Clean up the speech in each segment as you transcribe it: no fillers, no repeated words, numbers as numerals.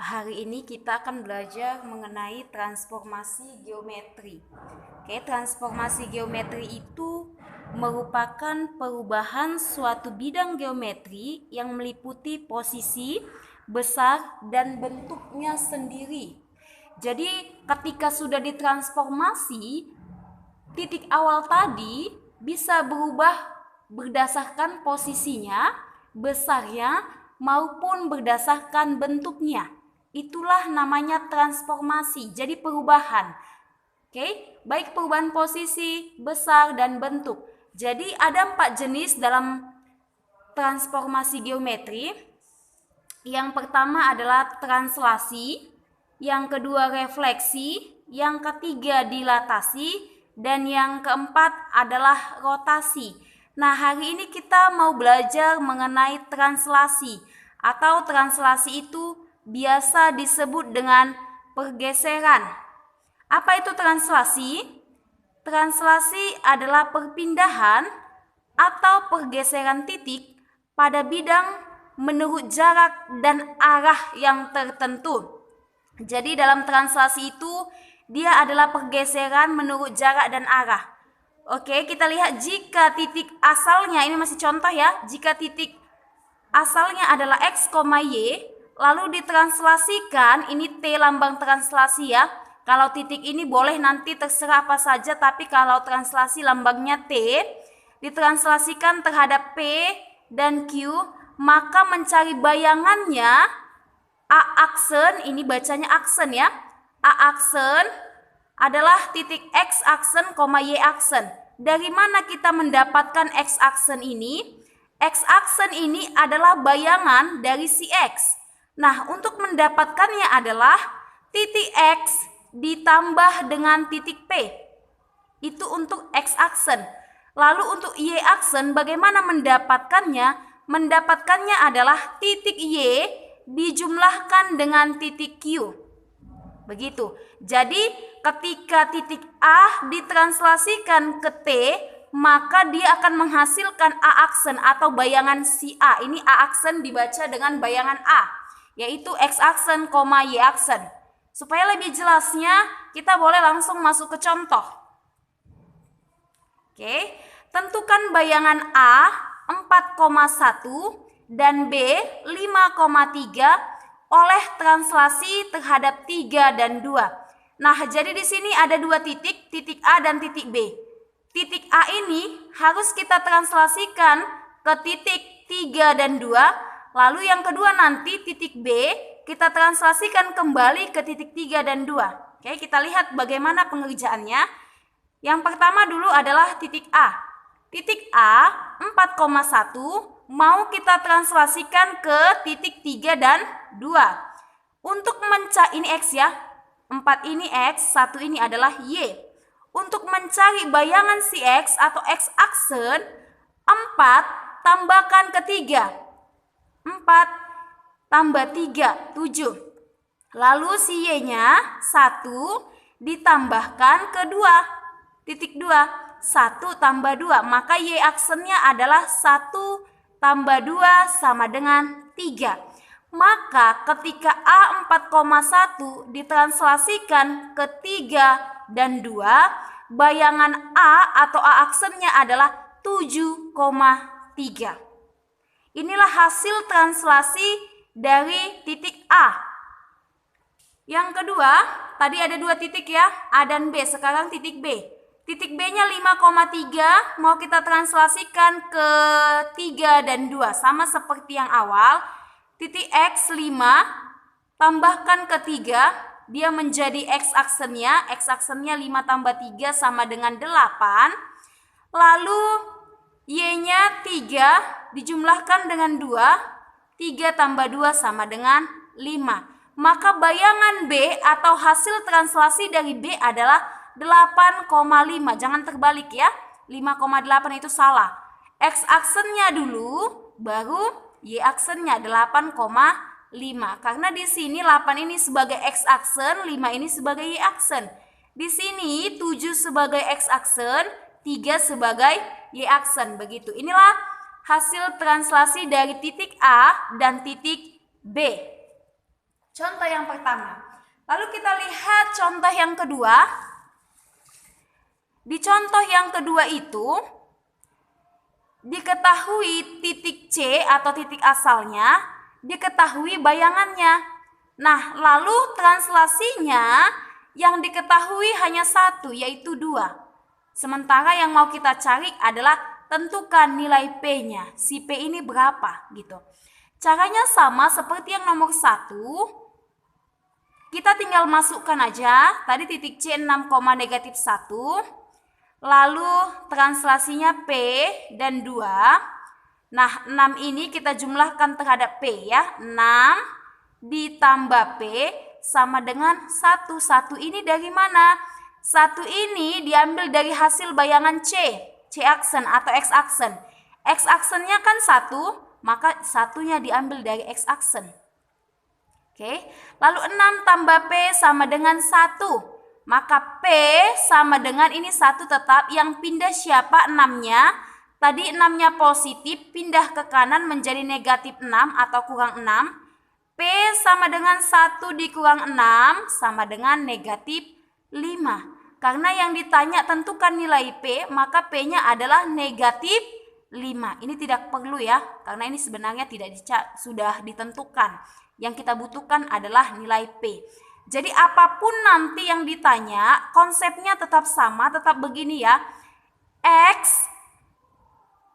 Hari ini kita akan belajar mengenai transformasi geometri. Oke, transformasi geometri itu merupakan perubahan suatu bidang geometri yang meliputi posisi, besar, dan bentuknya sendiri. Jadi, ketika sudah ditransformasi, titik awal tadi bisa berubah berdasarkan posisinya, besarnya, maupun berdasarkan bentuknya. Itulah namanya transformasi, jadi perubahan. Oke, baik perubahan posisi, besar, dan bentuk. Jadi ada 4 jenis dalam transformasi geometri. Yang pertama adalah translasi, yang kedua refleksi, yang ketiga dilatasi, dan yang keempat adalah rotasi. Nah, hari ini kita mau belajar mengenai translasi, atau translasi itu biasa disebut dengan pergeseran. Apa itu translasi? Translasi adalah perpindahan atau pergeseran titik pada bidang menurut jarak dan arah yang tertentu. Jadi dalam translasi itu dia adalah pergeseran menurut jarak dan arah. Oke, kita lihat jika titik asalnya, ini masih contoh ya, jika titik asalnya adalah X, Y, lalu ditranslasikan, ini T lambang translasi ya. Kalau titik ini boleh nanti terserah apa saja, tapi kalau translasi lambangnya T, ditranslasikan terhadap P dan Q, maka mencari bayangannya A aksen, ini bacanya aksen ya. A aksen adalah titik X aksen, Y aksen. Dari mana kita mendapatkan X aksen ini? X aksen ini adalah bayangan dari si X. Nah, untuk mendapatkannya adalah titik X ditambah dengan titik P. Itu untuk X aksen. Lalu untuk Y aksen bagaimana mendapatkannya? Mendapatkannya adalah titik Y dijumlahkan dengan titik Q. Begitu. Jadi ketika titik A ditranslasikan ke T, maka dia akan menghasilkan A aksen atau bayangan si A. Ini A aksen dibaca dengan bayangan A, yaitu X aksen, Y aksen. Supaya lebih jelasnya, kita boleh langsung masuk ke contoh. Oke, tentukan bayangan A 4,1 dan B 5,3 oleh translasi terhadap 3 dan 2. Nah, jadi di sini ada dua titik, titik A dan titik B. Titik A ini harus kita translasikan ke titik 3 dan 2, lalu yang kedua nanti titik B kita translasikan kembali ke titik 3 dan 2. Oke, kita lihat bagaimana pengerjaannya. Yang pertama dulu adalah titik A. Titik A 4,1 mau kita translasikan ke titik 3 dan 2. Untuk mencari, ini X ya, 4 ini X, 1 ini adalah Y. Untuk mencari bayangan si X atau X aksen, 4 tambahkan ke 3. 4 tambah 3, 7. Lalu si Y-nya 1 ditambahkan ke 2, titik 2. 1 tambah 2, maka Y aksennya adalah 1 tambah 2 sama dengan 3. Maka ketika A 4,1 ditranslasikan ke 3 dan 2, bayangan A atau A aksennya adalah 7,3. Inilah hasil translasi dari titik A. Yang kedua, tadi ada dua titik ya, A dan B, sekarang titik B. Titik B-nya 5,3 mau kita translasikan ke 3 dan 2. Sama seperti yang awal. Titik X 5 tambahkan ke 3. Dia menjadi X aksennya. X aksennya 5 tambah 3 sama dengan 8. Lalu Y-nya 3 dijumlahkan dengan 2. 3 tambah 2 sama dengan 5. Maka bayangan B atau hasil translasi dari B adalah 8,5. Jangan terbalik ya. 5,8 itu salah. X aksennya dulu, baru Y aksennya 8,5. Karena di sini 8 ini sebagai X aksen, 5 ini sebagai Y aksen. Di sini 7 sebagai X aksen, 3 sebagai Y aksen. Begitu. Inilah hasil translasi dari titik A dan titik B. Contoh yang pertama. Lalu kita lihat contoh yang kedua. Di contoh yang kedua itu diketahui titik C atau titik asalnya, diketahui bayangannya. Nah, lalu translasinya yang diketahui hanya satu, yaitu 2. Sementara yang mau kita cari adalah tentukan nilai P-nya. Si P ini berapa gitu. Caranya sama seperti yang nomor 1. Kita tinggal masukkan aja. Tadi titik C 6,-1. Lalu translasinya P dan 2. Nah, 6 ini kita jumlahkan terhadap P ya. 6 ditambah P sama dengan 1. 1 ini dari mana? 1 ini diambil dari hasil bayangan C. C aksen atau X aksen. X aksennya kan 1, maka satunya diambil dari X aksen. Oke. Lalu 6 tambah P sama dengan 1. Maka P sama dengan ini 1 tetap, yang pindah siapa? 6-nya. Tadi 6-nya positif, pindah ke kanan menjadi negatif 6 atau kurang 6. P sama dengan 1 dikurang 6 sama dengan negatif 5. Karena yang ditanya tentukan nilai P, maka P-nya adalah negatif 5. Ini tidak perlu ya, karena ini sebenarnya sudah ditentukan. Yang kita butuhkan adalah nilai P. Jadi apapun nanti yang ditanya, konsepnya tetap sama, tetap begini ya. X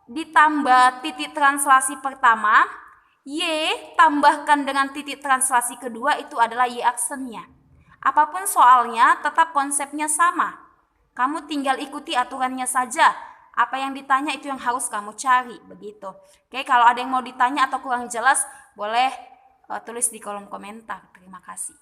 ditambah titik translasi pertama, Y tambahkan dengan titik translasi kedua, itu adalah Y aksennya. Apapun soalnya, tetap konsepnya sama. Kamu tinggal ikuti aturannya saja. Apa yang ditanya itu yang harus kamu cari, begitu. Oke, kalau ada yang mau ditanya atau kurang jelas, boleh tulis di kolom komentar. Terima kasih.